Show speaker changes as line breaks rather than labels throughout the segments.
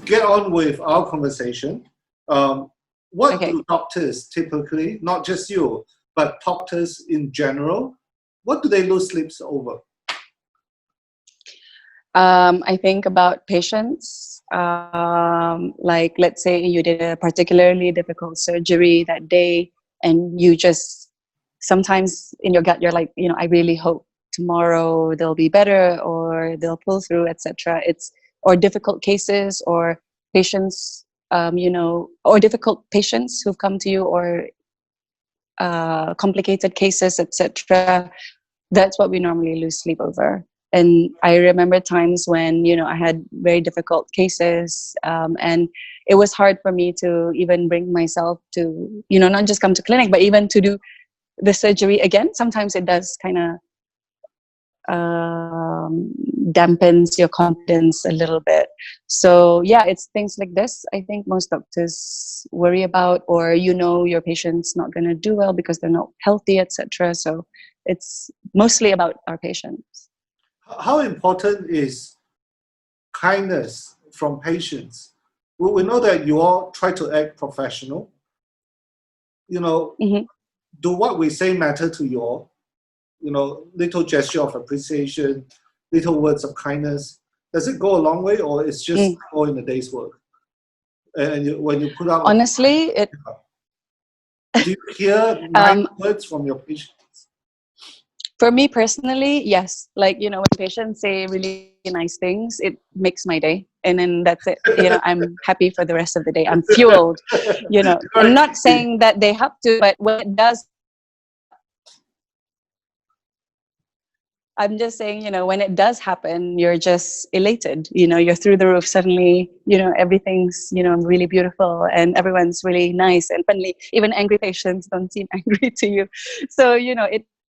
get on with our conversation. What
Okay.
do doctors typically, not just you, but doctors in general, what do they lose sleeps over?
I think about patients. Like, let's say you did a particularly difficult surgery that day, and you just sometimes in your gut you're like, I really hope tomorrow they'll be better or they'll pull through, etc. It's or difficult cases or patients, or difficult patients who've come to you, or complicated cases, etc. That's what we normally lose sleep over. And I remember times when, I had very difficult cases, and it was hard for me to even bring myself to, not just come to clinic, but even to do the surgery again. Sometimes it does kind of dampens your confidence a little bit. So yeah, it's things like this I think most doctors worry about, or your patient's not going to do well because they're not healthy, etc. So it's mostly about our patients.
How important is kindness from patients? We know that you all try to act professional.
Mm-hmm.
Do what we say matter to you all? Little gesture of appreciation, little words of kindness. Does it go a long way, or it's just all in a day's work? And when you put out,
honestly,
do you hear nice words from your patients?
For me personally, yes. Like, when patients say really nice things, it makes my day. And then that's it. I'm happy for the rest of the day. I'm fueled, I'm not saying that they have to, but when it does, I'm just saying, when it does happen, you're just elated, you're through the roof. Suddenly, everything's, really beautiful and everyone's really nice and friendly. Even angry patients don't seem angry to you. So,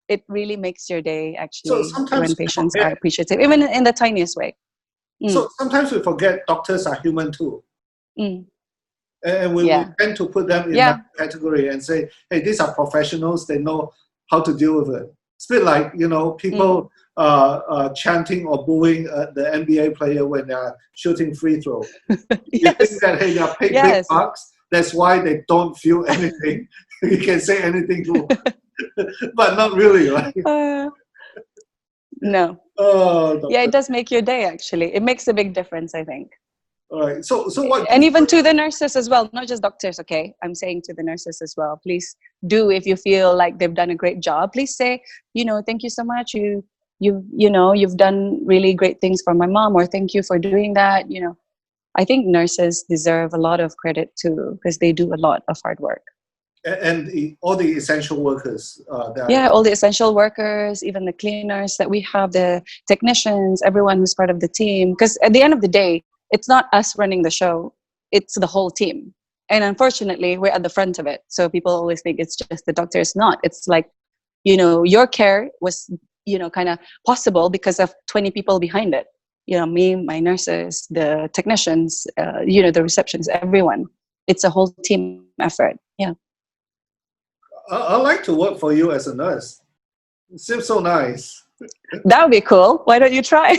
it really makes your day, actually,
So sometimes
when patients are appreciative, even in the tiniest way.
So sometimes we forget doctors are human too. And we tend to put them in that category and say, hey, these are professionals, they know how to deal with it. It's a bit like, people chanting or booing the NBA player when they're shooting free throw. You think that, hey, they're paid big bucks, that's why they don't feel anything. You can say anything to but not really, right?
No. Yeah, it does make your day, actually. It makes a big difference, I think.
All right. So what?
And even to the nurses as well, not just doctors, okay? I'm saying to the nurses as well. Please do, if you feel like they've done a great job, please say, thank you so much. You've done really great things for my mom, or thank you for doing that. I think nurses deserve a lot of credit too, because they do a lot of hard work.
And all the essential workers.
All the essential workers, even the cleaners that we have, the technicians, everyone who's part of the team. Because at the end of the day, it's not us running the show, it's the whole team. And unfortunately, we're at the front of it. So people always think it's just the doctor. It's not. It's like, your care was, kind of possible because of 20 people behind it. Me, my nurses, the technicians, the receptions, everyone. It's a whole team effort. Yeah.
I'd like to work for you as a nurse. It seems so nice.
That would be cool. Why don't you try?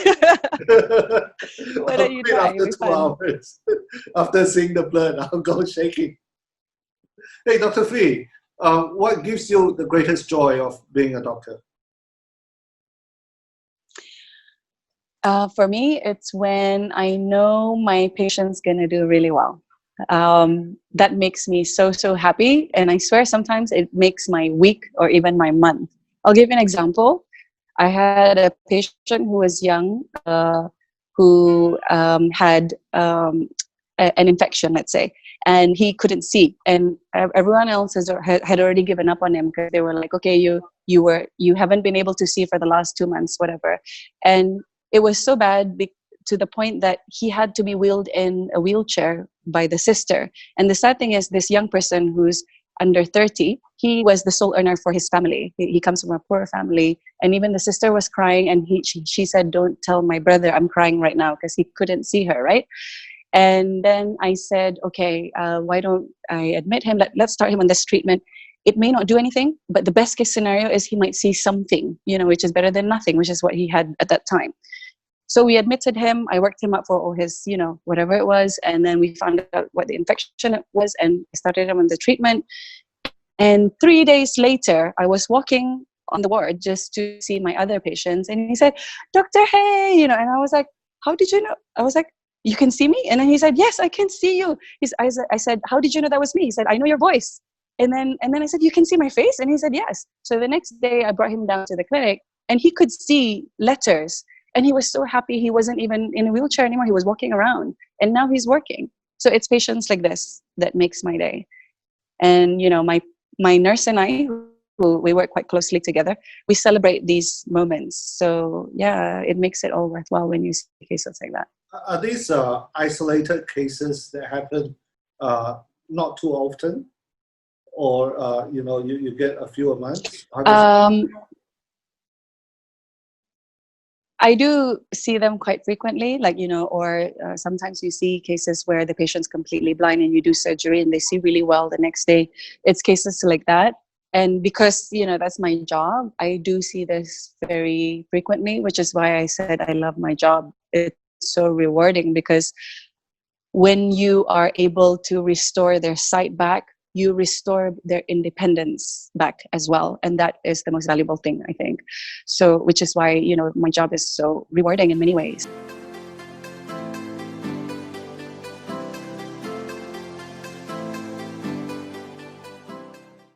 Why don't you try?
After 2 hours, after seeing the blood, I'll go shaking. Hey, Dr. Fee, what gives you the greatest joy of being a doctor?
For me, it's when I know my patient's going to do really well. That makes me so happy, and I swear sometimes it makes my week or even my month. I'll give you an example. I had a patient who was young, who had an infection, let's say, and he couldn't see, and everyone else had already given up on him because they were like, okay, you haven't been able to see for the last 2 months, whatever. And it was so bad to the point that he had to be wheeled in a wheelchair by the sister. And the sad thing is, this young person who's under 30, he was the sole earner for his family. He comes from a poor family. And even the sister was crying, and she said, don't tell my brother I'm crying right now, because he couldn't see her, right? And then I said, okay, why don't I admit him? Let's start him on this treatment. It may not do anything, but the best case scenario is he might see something, which is better than nothing, which is what he had at that time. So we admitted him. I worked him up for all his, whatever it was. And then we found out what the infection was and started him on the treatment. And 3 days later, I was walking on the ward just to see my other patients. And he said, Doctor, hey, and I was like, how did you know? I was like, you can see me? And then he said, yes, I can see you. I said, how did you know that was me? He said, I know your voice. And then I said, you can see my face? And he said, yes. So the next day I brought him down to the clinic and he could see letters. And he was so happy. He wasn't even in a wheelchair anymore. He was walking around and now he's working. So it's patients like this that makes my day. And, my nurse and I, who we work quite closely together, we celebrate these moments. So yeah, it makes it all worthwhile when you see cases like that.
Are these isolated cases that happen not too often? Or, you get a few a month?
I do see them quite frequently, or sometimes you see cases where the patient's completely blind and you do surgery and they see really well the next day. It's cases like that. And because, that's my job, I do see this very frequently, which is why I said I love my job. It's so rewarding because when you are able to restore their sight back, you restore their independence back as well. And that is the most valuable thing, I think. So, which is why, my job is so rewarding in many ways.